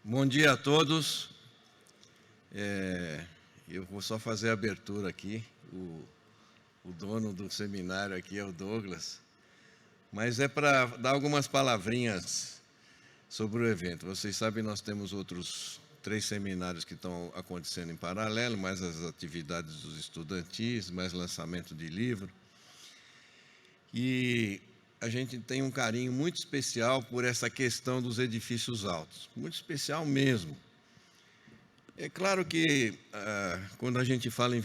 Bom dia a todos. Eu vou só fazer a abertura aqui. O dono do seminário aqui é o Douglas. Mas é para dar algumas palavrinhas sobre o evento. Vocês sabem, nós temos outros 3 seminários que estão acontecendo em paralelo, mais as atividades dos estudantis, mais lançamento de livro. E a gente tem um carinho muito especial por essa questão dos edifícios altos. Muito especial mesmo. É claro que, quando a gente fala em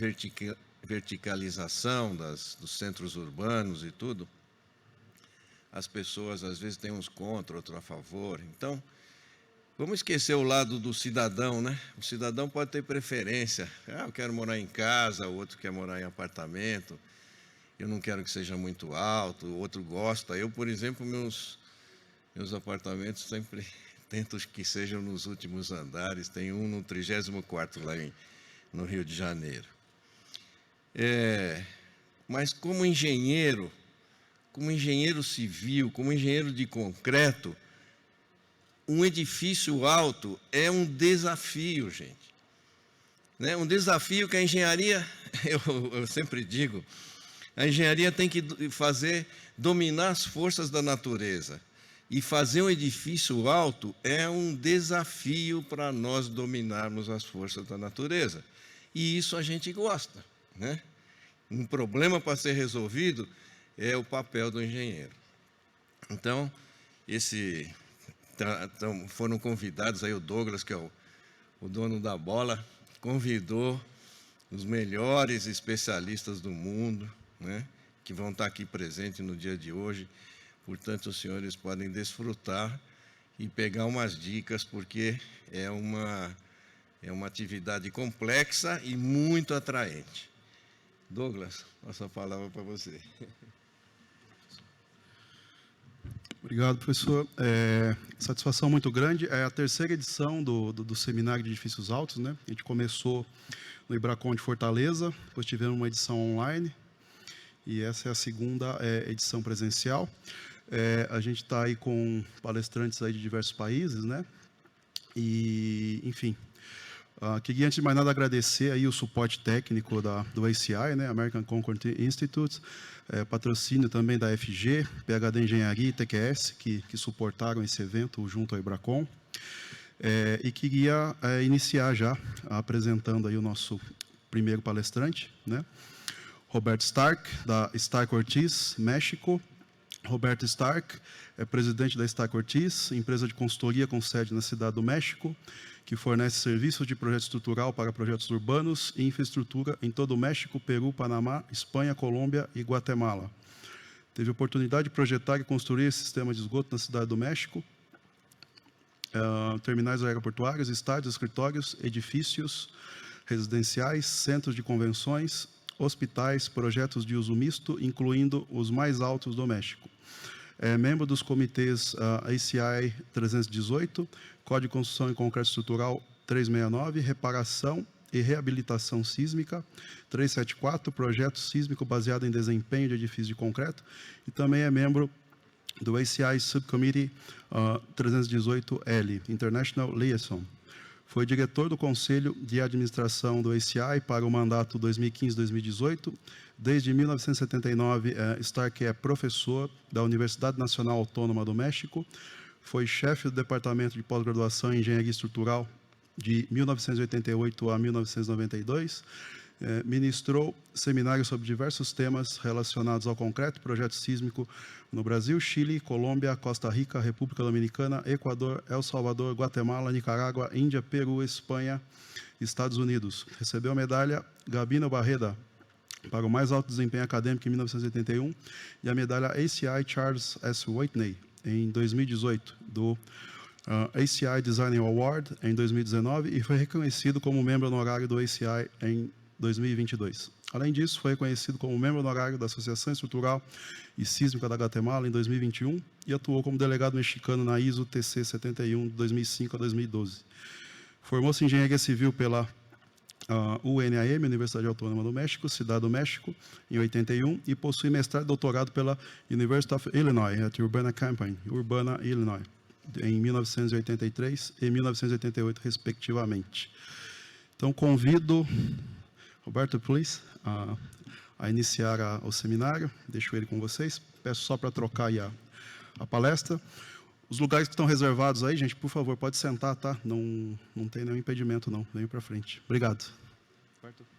verticalização dos centros urbanos e tudo, as pessoas às vezes têm uns contra, outros a favor. Então, vamos esquecer o lado do cidadão, né? O cidadão pode ter preferência. Eu quero morar em casa, o outro quer morar em apartamento. Eu não quero que seja muito alto, o outro gosta. Eu, por exemplo, meus apartamentos sempre tento que sejam nos últimos andares. Tem um no 34º lá no Rio de Janeiro. Mas como engenheiro civil, como engenheiro de concreto, um edifício alto é um desafio, gente. Né? Um desafio que a engenharia, eu sempre digo, a engenharia tem que dominar as forças da natureza. E fazer um edifício alto é um desafio para nós dominarmos as forças da natureza. E isso a gente gosta, né? Um problema para ser resolvido é o papel do engenheiro. Então, foram convidados aí o Douglas, que é o dono da bola, convidou os melhores especialistas do mundo, né, que vão estar aqui presentes no dia de hoje. Portanto, os senhores podem desfrutar e pegar umas dicas, porque é uma atividade complexa e muito atraente. Douglas, passo a palavra para você. Obrigado, professor. Satisfação muito grande. É a 3ª edição do Seminário de Edifícios Altos, né? A gente começou no IBRACON de Fortaleza, depois tivemos uma edição online, e essa é a 2ª edição presencial. A gente está aí com palestrantes aí de diversos países, né? E, enfim, queria antes de mais nada agradecer aí o suporte técnico do ACI, né? American Concorde Institute, patrocínio também da FG, PhD Engenharia e TQS, que suportaram esse evento junto ao IBRACON. E queria iniciar já apresentando aí o nosso primeiro palestrante, né? Roberto Stark, da Stark Ortiz, México. Roberto Stark é presidente da Stark Ortiz, empresa de consultoria com sede na Cidade do México, que fornece serviços de projeto estrutural para projetos urbanos e infraestrutura em todo o México, Peru, Panamá, Espanha, Colômbia e Guatemala. Teve a oportunidade de projetar e construir esse sistema de esgoto na Cidade do México, terminais aeroportuários, estádios, escritórios, edifícios residenciais, centros de convenções, hospitais, projetos de uso misto, incluindo os mais altos do México. É membro dos comitês ACI 318, Código de Construção e Concreto Estrutural 369, Reparação e Reabilitação Sísmica 374, Projeto Sísmico baseado em desempenho de edifícios de concreto, e também é membro do ACI Subcommittee 318L, International Liaison. Foi diretor do Conselho de Administração do ACI para o mandato 2015-2018. Desde 1979, Stark é professor da Universidade Nacional Autônoma do México. Foi chefe do Departamento de Pós-Graduação em Engenharia Estrutural de 1988 a 1992. Ministrou seminários sobre diversos temas relacionados ao concreto e projeto sísmico no Brasil, Chile, Colômbia, Costa Rica, República Dominicana, Equador, El Salvador, Guatemala, Nicarágua, Índia, Peru, Espanha e Estados Unidos. Recebeu a medalha Gabino Barreda para o mais alto desempenho acadêmico em 1981 e a medalha ACI Charles S. Whitney em 2018, do ACI Design Award em 2019, e foi reconhecido como membro honorário do ACI em 2022. Além disso, foi reconhecido como membro honorário da Associação Estrutural e Sísmica da Guatemala em 2021 e atuou como delegado mexicano na ISO TC 71 de 2005 a 2012. Formou-se em Engenharia Civil pela UNAM, Universidade Autônoma do México, Cidade do México, em 81, e possui mestrado e doutorado pela University of Illinois, at Urbana Campaign, Urbana, Illinois. em 1983 e 1988, respectivamente. Então, convido Roberto, please, a iniciar o seminário. Deixo ele com vocês. Peço só para trocar aí a palestra. Os lugares que estão reservados aí, gente, por favor, pode sentar, tá? Não tem nenhum impedimento, não. Venham para frente. Obrigado.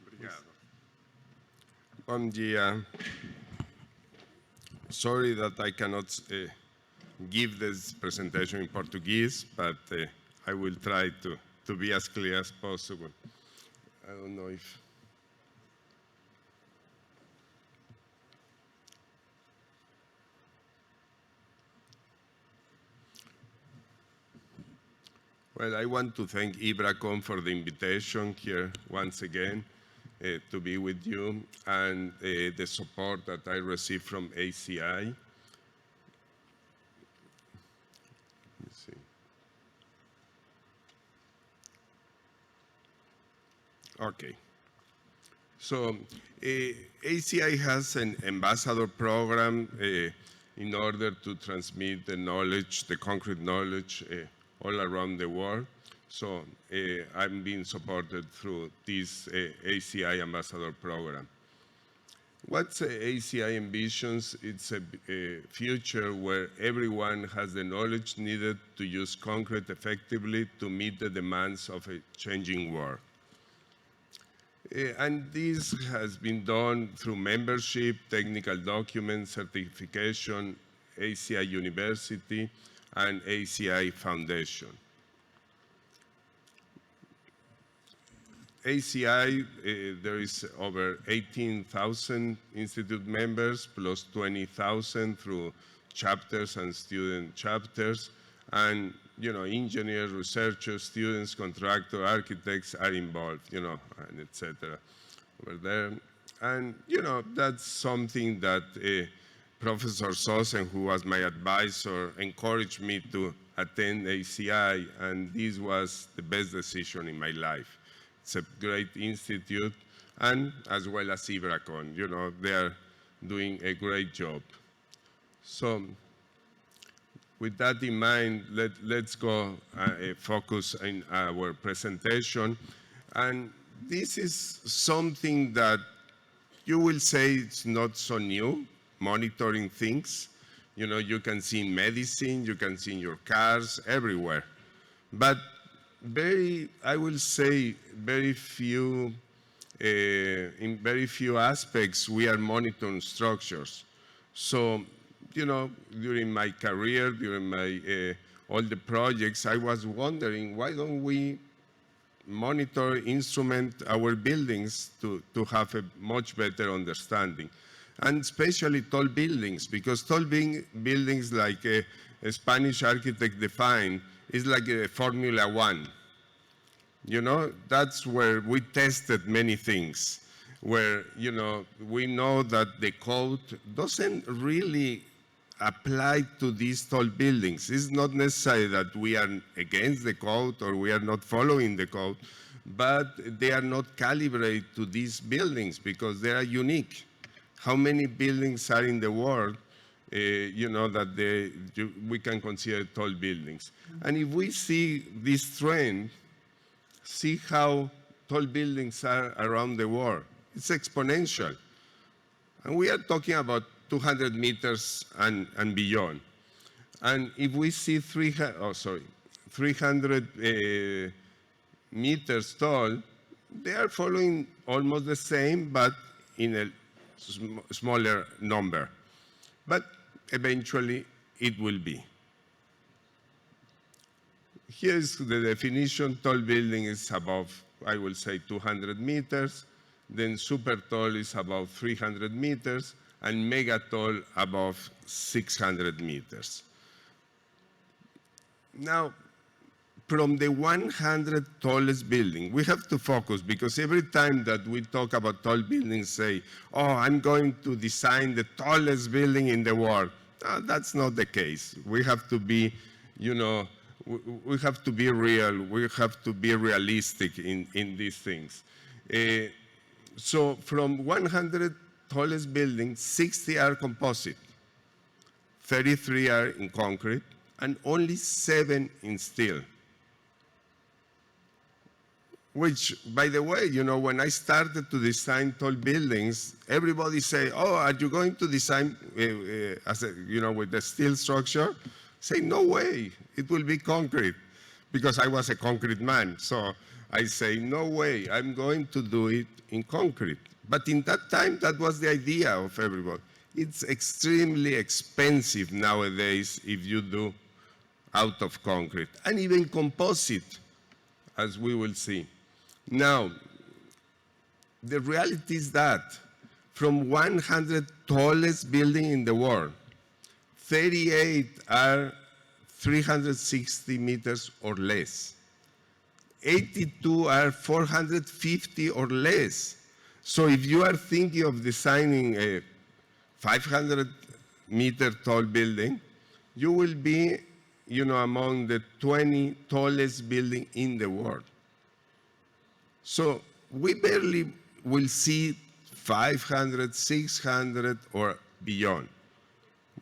Obrigado. Bom dia. Sorry that I cannot give this presentation in Portuguese, but I will try to be as clear as possible. I don't know if... Well, I want to thank IBRACON for the invitation here once again to be with you and the support that I received from ACI. Let's see. Okay. So ACI has an ambassador program in order to transmit the knowledge, the concrete knowledge, all around the world. So I'm being supported through this ACI Ambassador Program. What's ACI envisions? It's a future where everyone has the knowledge needed to use concrete effectively to meet the demands of a changing world. And this has been done through membership, technical documents, certification, ACI University, and ACI Foundation. ACI, there is over 18,000 institute members, plus 20,000 through chapters and student chapters. And, engineers, researchers, students, contractors, architects are involved, and et cetera over there. And, that's something that Professor Sosen, who was my advisor, encouraged me to attend ACI, and this was the best decision in my life. It's a great institute, and as well as IBRACON, they are doing a great job. So with that in mind, let's go focus in our presentation. And this is something that you will say it's not so new, monitoring things. You can see in medicine, you can see in your cars, everywhere. But I will say, in very few aspects, we are monitoring structures. So, during my career, during my all the projects, I was wondering, why don't we monitor, instrument our buildings to have a much better understanding? And especially tall buildings, because tall buildings, like a Spanish architect defined, is like a Formula One. That's where we tested many things, where, we know that the code doesn't really apply to these tall buildings. It's not necessary that we are against the code or we are not following the code, but they are not calibrated to these buildings because they are unique. How many buildings are in the world, that we can consider tall buildings? And if we see this trend, see how tall buildings are around the world, it's exponential. And we are talking about 200 meters and beyond. And if we see 300 meters tall, they are following almost the same, but in a smaller number. But eventually it will be. Here's the definition. Tall building is above, I will say, 200 meters. Then super tall is above 300 meters, and mega tall above 600 meters. Now, from the 100 tallest building, we have to focus, because every time that we talk about tall buildings, say, oh, I'm going to design the tallest building in the world. No, that's not the case. We have to be, we have to be real. We have to be realistic in these things. So from 100 tallest buildings, 60 are composite, 33 are in concrete, and only 7 in steel. Which, by the way, when I started to design tall buildings, everybody say, "Oh, are you going to design with the steel structure?" Say, "No way, it will be concrete," because I was a concrete man. So I say, "No way, I'm going to do it in concrete." But in that time, that was the idea of everybody. It's extremely expensive nowadays if you do out of concrete, and even composite, as we will see. Now, the reality is that from 100 tallest buildings in the world, 38 are 360 meters or less. 82 are 450 or less. So if you are thinking of designing a 500-meter tall building, you will be, among the 20 tallest buildings in the world. So we barely will see 500, 600, or beyond.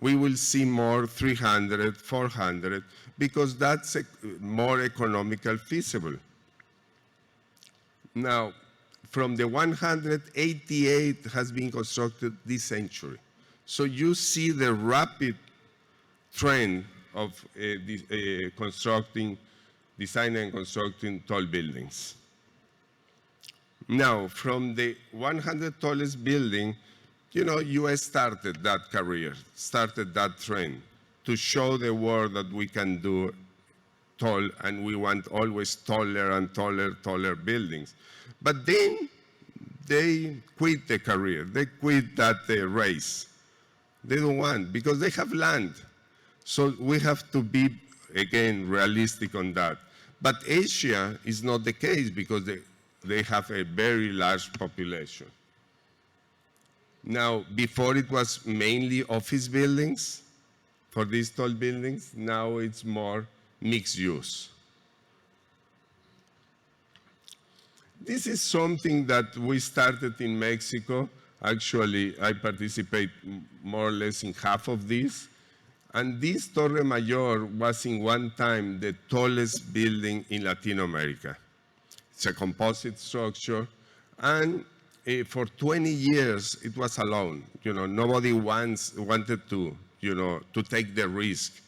We will see more 300, 400, because that's more economical feasible. Now, from the 188 has been constructed this century. So you see the rapid trend of designing and constructing tall buildings. Now, from the 100 tallest building, US started that career, started that trend to show the world that we can do tall, and we want always taller and taller buildings. But then they quit the career. They quit that race. They don't want, because they have land. So we have to be, again, realistic on that. But Asia is not the case, because they have a very large population. Now, before it was mainly office buildings for these tall buildings. Now it's more mixed use. This is something that we started in Mexico. Actually, I participate more or less in half of this. And this Torre Mayor was in one time the tallest building in Latin America. It's a composite structure. And for 20 years, it was alone. Nobody wanted to, to take the risk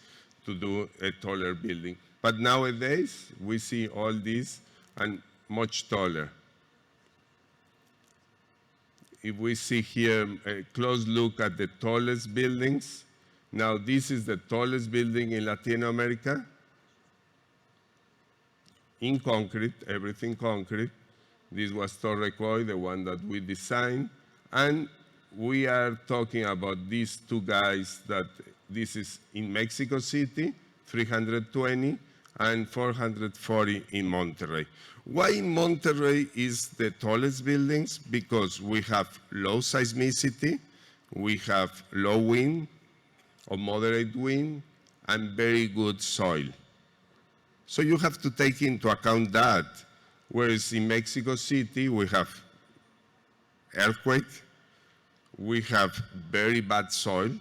to do a taller building. But nowadays, we see all this and much taller. If we see here a close look at the tallest buildings, now this is the tallest building in Latin America, in concrete, everything concrete. This was Torre Coy, the one that we designed. And we are talking about these two guys that this is in Mexico City, 320, and 440 in Monterrey. Why in Monterrey is the tallest buildings? Because we have low seismicity, we have low wind or moderate wind, and very good soil. So you have to take into account that. Whereas in Mexico City, we have earthquake, we have very bad soil,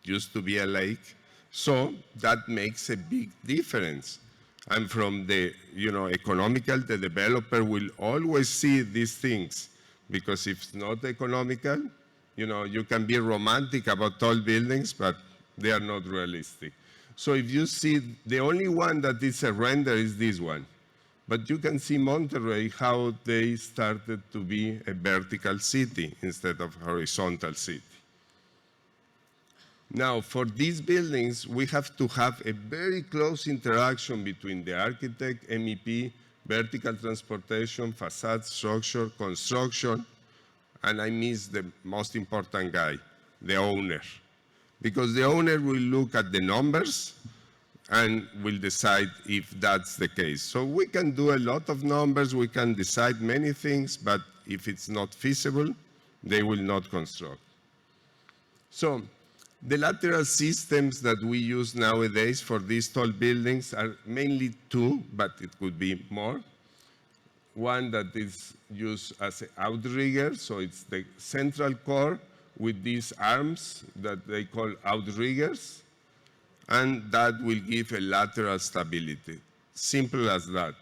used to be a lake, so that makes a big difference. And from the, economical, the developer will always see these things, because if it's not economical, you can be romantic about tall buildings, but they are not realistic. So if you see, the only one that is a render is this one. But you can see Monterrey, how they started to be a vertical city instead of horizontal city. Now, for these buildings, we have to have a very close interaction between the architect, MEP, vertical transportation, facade structure, construction, and I miss the most important guy, the owner. Because the owner will look at the numbers and will decide if that's the case. So we can do a lot of numbers, we can decide many things, but if it's not feasible, they will not construct. So the lateral systems that we use nowadays for these tall buildings are mainly two, but it could be more. One that is used as an outrigger, so it's the central core with these arms that they call outriggers. and that will give a lateral stability. Simple as that.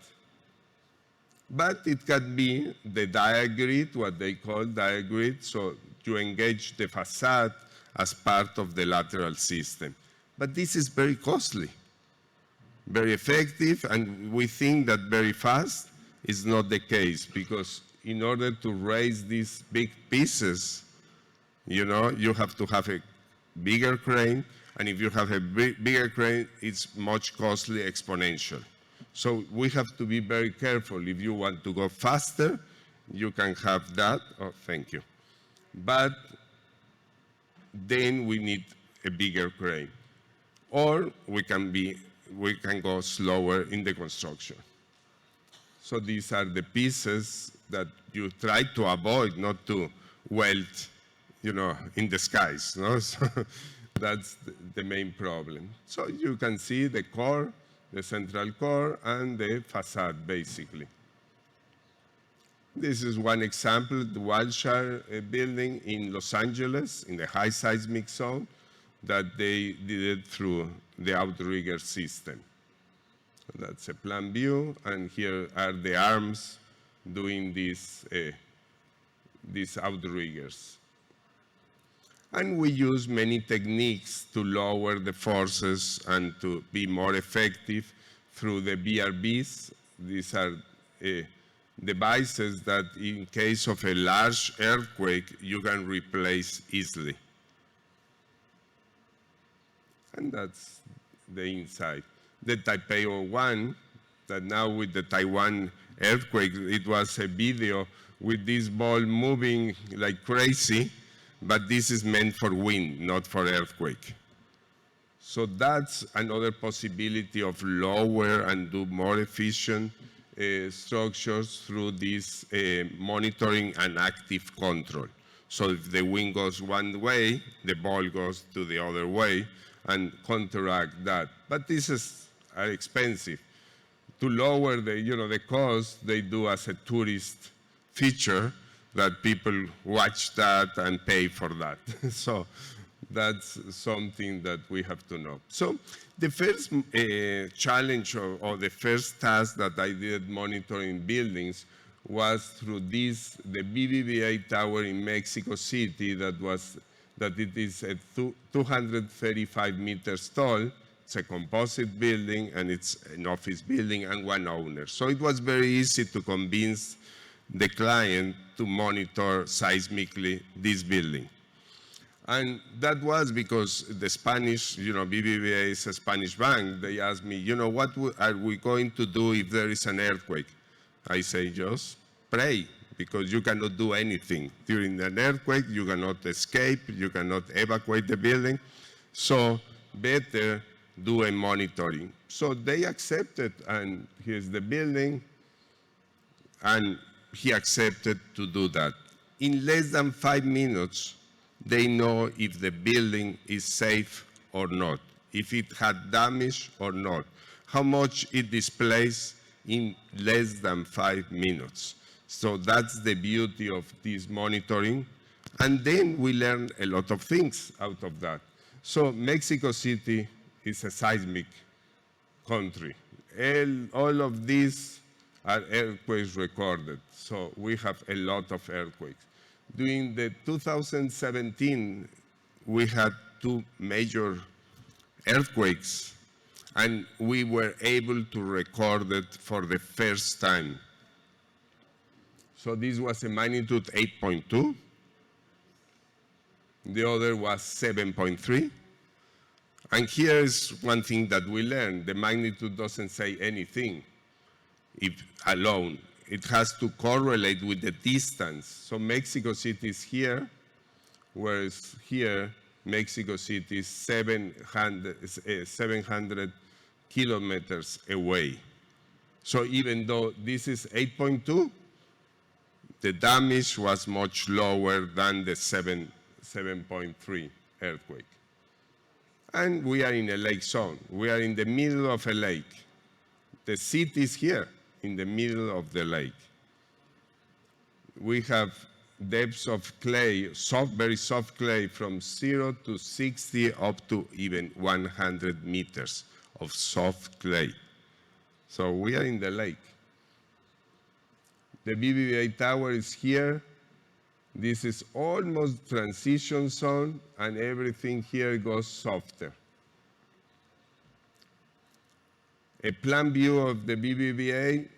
But it can be the diagrid, what they call diagrid, so you engage the facade as part of the lateral system. But this is very costly, very effective, and we think that very fast is not the case, because in order to raise these big pieces, you have to have a bigger crane, and if you have a bigger crane, it's much costly, exponential. So we have to be very careful. If you want to go faster, you can have that. Oh, thank you. But then we need a bigger crane. Or we can go slower in the construction. So these are the pieces that you try to avoid, not to weld, in the skies. No? So that's the main problem. So you can see the core, the central core, and the facade, basically. This is one example, the Wilshire building in Los Angeles, in the high seismic zone, that they did it through the outrigger system. So that's a plan view, and here are the arms doing these outriggers. And we use many techniques to lower the forces and to be more effective through the BRBs. These are devices that in case of a large earthquake, you can replace easily. And that's the inside. The Taipei 01, that now with the Taiwan earthquake, it was a video with this ball moving like crazy, but this is meant for wind, not for earthquake. So that's another possibility of lower and do more efficient structures through this monitoring and active control. So if the wind goes one way, the ball goes to the other way and counteract that. But these are expensive. To lower the cost, they do as a tourist feature that people watch that and pay for that. So that's something that we have to know. So the first challenge or the first task that I did monitoring buildings was through the BBVA tower in Mexico City that it is at 235 meters tall. It's a composite building, and it's an office building and one owner. So it was very easy to convince the client to monitor seismically this building. And that was because the Spanish, BBVA is a Spanish bank. They asked me, what are we going to do if there is an earthquake? I say, just pray, because you cannot do anything. During an earthquake, you cannot escape, you cannot evacuate the building. So better do a monitoring. So they accepted, and here's the building, and he accepted to do that. In less than 5 minutes, they know if the building is safe or not, if it had damage or not, how much it displays in less than 5 minutes. So that's the beauty of this monitoring. And then we learn a lot of things out of that. So Mexico City is a seismic country. All of these are earthquakes recorded. So we have a lot of earthquakes. During the 2017, we had 2 major earthquakes, and we were able to record it for the first time. So this was a magnitude 8.2. The other was 7.3. And here is one thing that we learned. The magnitude doesn't say anything alone. It has to correlate with the distance. So Mexico City is here, whereas here, Mexico City is 700 kilometers away. So even though this is 8.2, the damage was much lower than the 7.3 earthquake. And we are in a lake zone. We are in the middle of a lake. The city is here, in the middle of the lake. We have depths of clay, very soft clay, from 0 to 60 up to even 100 meters of soft clay. So we are in the lake. The BBVA tower is here. This is almost transition zone, and everything here goes softer. A plan view of the BBVA,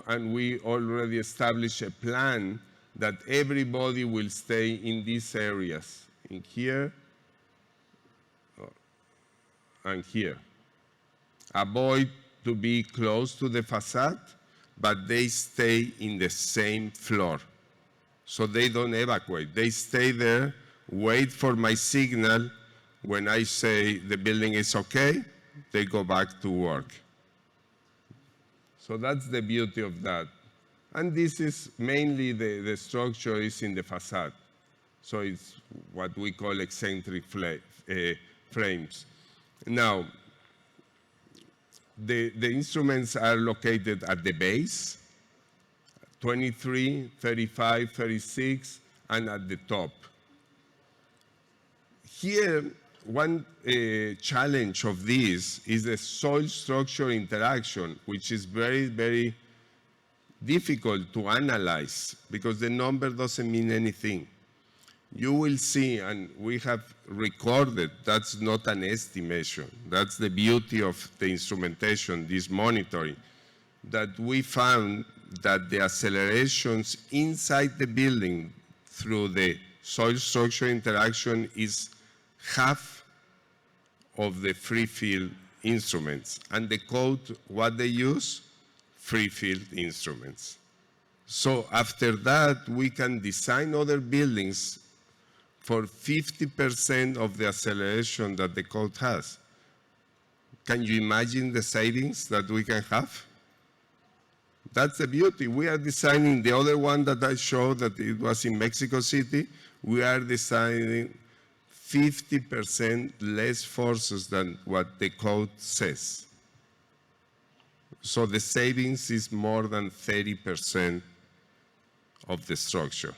and we already established a plan that everybody will stay in these areas, in here and here. Avoid to be close to the facade, but they stay in the same floor. So they don't evacuate. They stay there, wait for my signal. When I say the building is okay, they go back to work. So that's the beauty of that. And this is mainly the structure is in the facade. So it's what we call eccentric frames. Now, the instruments are located at the base, 23, 35, 36, and at the top. Here, one challenge of this is the soil structure interaction, which is very, very difficult to analyze because the number doesn't mean anything. You will see, and we have recorded, that's not an estimation. That's the beauty of the instrumentation, this monitoring, that we found that the accelerations inside the building through the soil structure interaction is half of the free field instruments. And the code, what they use? Free field instruments. So after that, we can design other buildings for 50% of the acceleration that the code has. Can you imagine the savings that we can have? That's the beauty. We are designing the other one that I showed that it was in Mexico City. We are designing 50% less forces than what the code says. So the savings is more than 30% of the structure.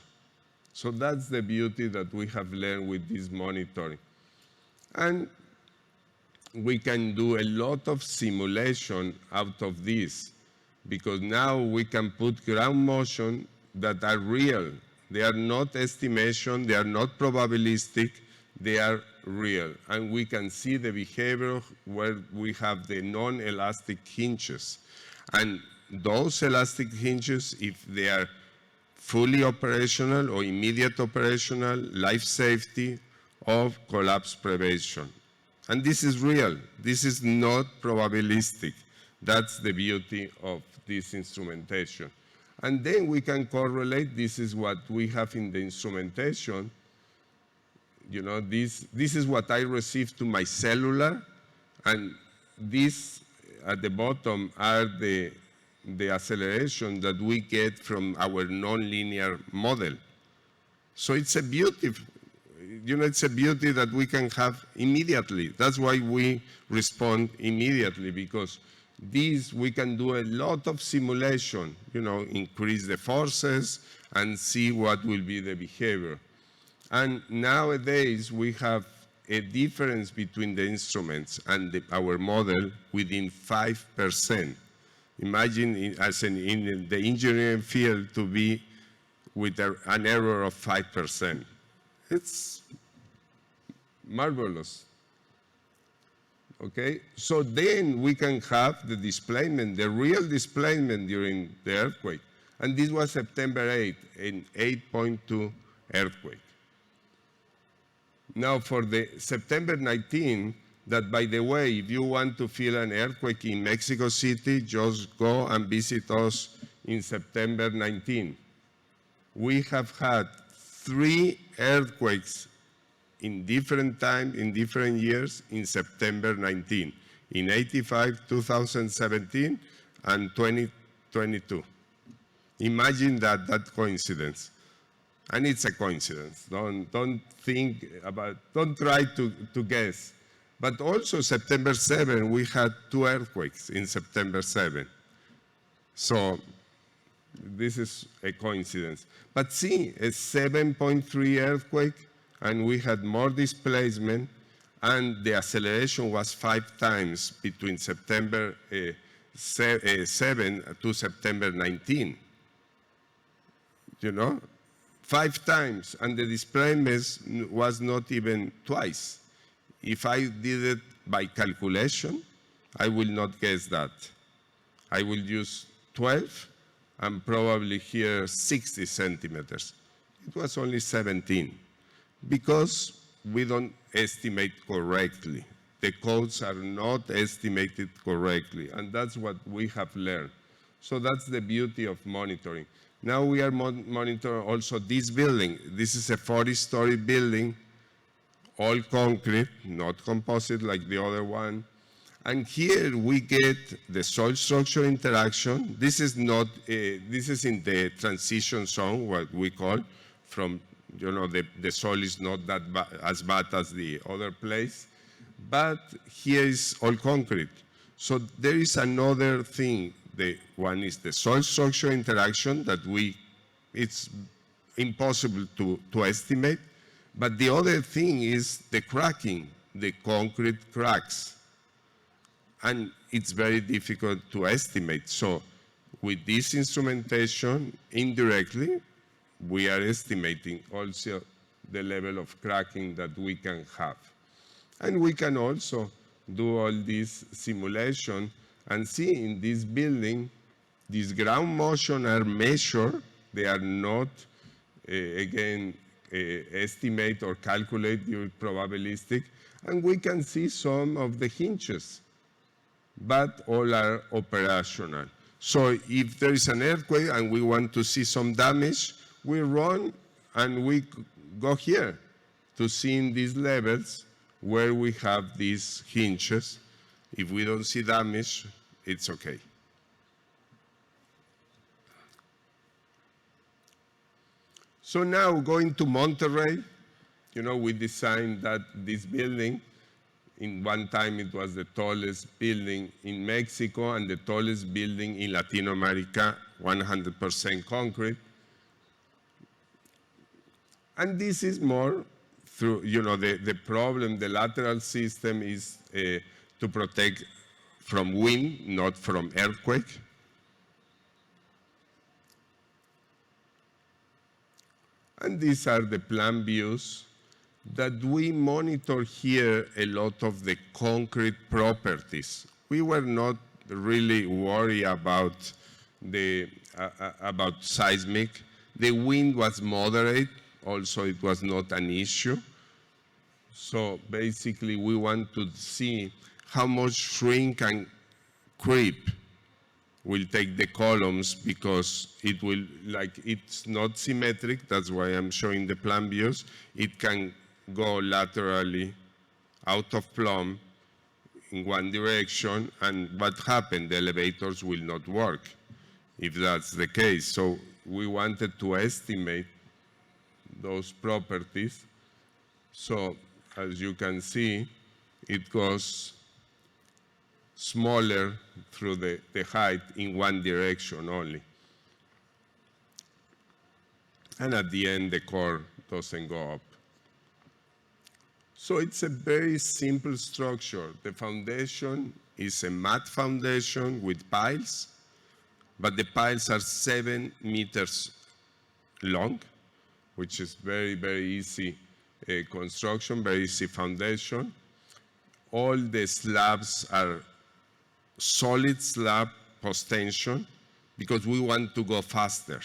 So that's the beauty that we have learned with this monitoring. And we can do a lot of simulation out of this, because now we can put ground motion that are real. They are not estimation, they are not probabilistic, they are real. And we can see the behavior where we have the non-elastic hinges. And those elastic hinges, if they are fully operational or immediate operational, life safety, or collapse prevention. And this is real. This is not probabilistic. That's the beauty of this instrumentation. And then we can correlate. This is what we have in the instrumentation. This is what I receive to my cellular, and this at the bottom are the acceleration that we get from our nonlinear model. So it's a beauty, it's a beauty that we can have immediately. That's why we respond immediately, because this we can do a lot of simulation, increase the forces and see what will be the behavior. And nowadays we have a difference between the instruments and our model within 5%. Imagine as in the engineering field to be with an error of 5%. It's marvelous. Okay, so then we can have the displacement, the real displacement during the earthquake. And this was September 8, an 8.2 earthquake. Now for the September 19, that by the way, if you want to feel an earthquake in Mexico City, just go and visit us in September 19. We have had 3 earthquakes in different times, in different years, in September 19, in 85, 2017, and 2022. Imagine that coincidence. And it's a coincidence. Don't think about, don't try to guess. But also September 7, we had 2 earthquakes in September 7. So this is a coincidence. But see, a 7.3 earthquake, and we had more displacement, and the acceleration was 5 times between September 7 to September 19. You know, 5 times, and the displacement was not even twice. If I did it by calculation, I will not guess that. I will use 12 and probably here 60 centimeters. It was only 17 because we don't estimate correctly. The codes are not estimated correctly, and that's what we have learned. So that's the beauty of monitoring. Now we are monitoring also this building. This is a 40-story building, all concrete, not composite like the other one. And here we get the soil structure interaction. This is not, this is in the transition zone, what we call, from, you know, the soil is not that as bad as the other place, but here is all concrete. So there is another thing. The one is the soil structure interaction that it's impossible to estimate, but the other thing is the cracking, the concrete cracks. And it's very difficult to estimate. So with this instrumentation, indirectly, we are estimating also the level of cracking that we can have. And we can also do all this simulation and see in this building, these ground motion are measured. They are not, estimate or calculate the probabilistic. And we can see some of the hinges, but all are operational. So if there is an earthquake and we want to see some damage, we run and we go here to see in these levels where we have these hinges. If we don't see damage, it's okay. So now going to Monterrey, you know, we designed this building. In one time, it was the tallest building in Mexico and the tallest building in Latin America, 100% concrete. And this is more through, you know, the problem, the lateral system is to protect from wind, not from earthquake. And these are the plan views that we monitor here a lot of the concrete properties. We were not really worried about about seismic. The wind was moderate, also it was not an issue. So basically we want to see how much shrink and creep will take the columns because it will, like, it's not symmetric, that's why I'm showing the plan views. It can go laterally out of plumb in one direction, and what happened? The elevators will not work if that's the case. So we wanted to estimate those properties. So as you can see, it goes smaller through the height in one direction only. And at the end, the core doesn't go up. So it's a very simple structure. The foundation is a mat foundation with piles, but the piles are 7 meters long, which is very, very easy construction, very easy foundation. All the slabs are solid slab post-tension because we want to go faster.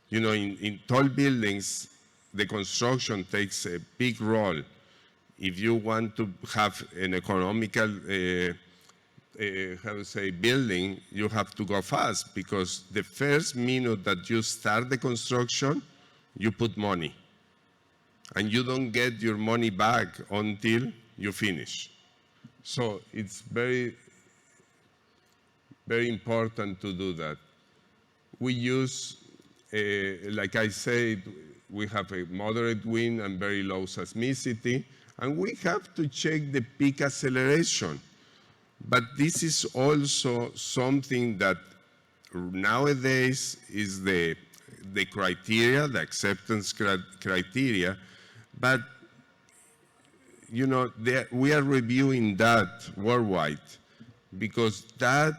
You know, in tall buildings, the construction takes a big role. If you want to have an economical, building, you have to go fast because the first minute that you start the construction, you put money. And you don't get your money back until you finish. So it's very, very important to do that. We use, like I said, we have a moderate wind and very low seismicity, and we have to check the peak acceleration. But this is also something that nowadays is the criteria, the acceptance criteria, but we are reviewing that worldwide because that